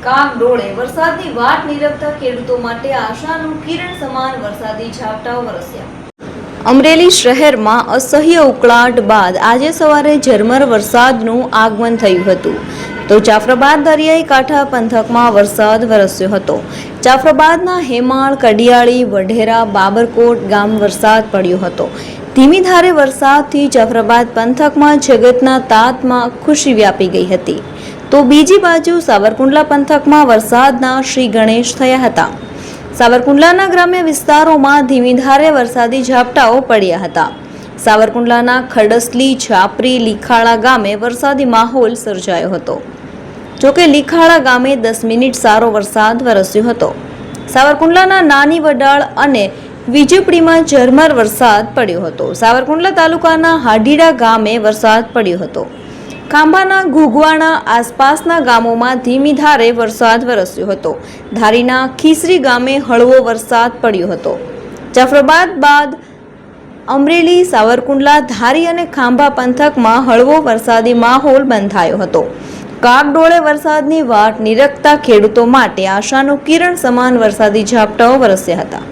કાગડોળે વરસાદની વાટ નીરવતા ખેડૂતો માટે આશાનું કિરણ સમાન વરસાદી ઝાપટાઓ વરસ્યા। અમરેલી શહેરમાં અસહ્ય ઉકળાટ બાદ આજે સવારે ઝરમર વરસાદનું આગમન થયું હતું તો જાફરાબાદ દરિયાઈ કાંઠા પંથકમાં વરસાદ વરસ્યો હતો। જાફરાબાદના હેમાળ, કડિયાળી, વઢેરા, બાબરકોટ ગામ વરસાદ પડ્યો હતો। ધીમી ધારે વરસાદથી જાફરાબાદ પંથકમાં જગતના તાતમાં ખુશી વ્યાપી ગઈ હતી તો બીજી બાજુ સાવરકુંડલા પંથકમાં વરસાદના શ્રી ગણેશ થયા હતા। સાવરકુંડલાના ગ્રામ્ય વિસ્તારોમાં ધીમી ધારે વરસાદી ઝાપટાઓ પડ્યા હતા। સાવરકુંડલાના ખડસલી, છાપરી, લીખાળા ગામે વરસાદી માહોલ સર્જાયો હતો। જોકે લીખાળા ગામે 10 મિનિટ સારો વરસાદ વરસ્યો હતો। સાવરકુંડલાના નાની વડાળ અને વીજપડીમાં ઝરમર વરસાદ પડ્યો હતો। સાવરકુંડલા તાલુકાના હાડીડા ગામે વરસાદ પડ્યો હતો। ખાંભાના ઘુઘવાણા આસપાસના ગામોમાં ધીમી ધારે વરસાદ વરસ્યો હતો। ધારીના ખીસરી ગામે હળવો વરસાદ પડ્યો હતો। જાફરાબાદ બાદ અમરેલી, સાવરકુંડલા, ધારી અને ખાંભા પંથકમાં હળવો વરસાદી માહોલ બંધાયો હતો। કાગડોળે વરસાદની વાટ નીરખતા ખેડૂતો માટે આશાનું કિરણ સમાન વરસાદી ઝાપટાઓ વરસ્યા હતા।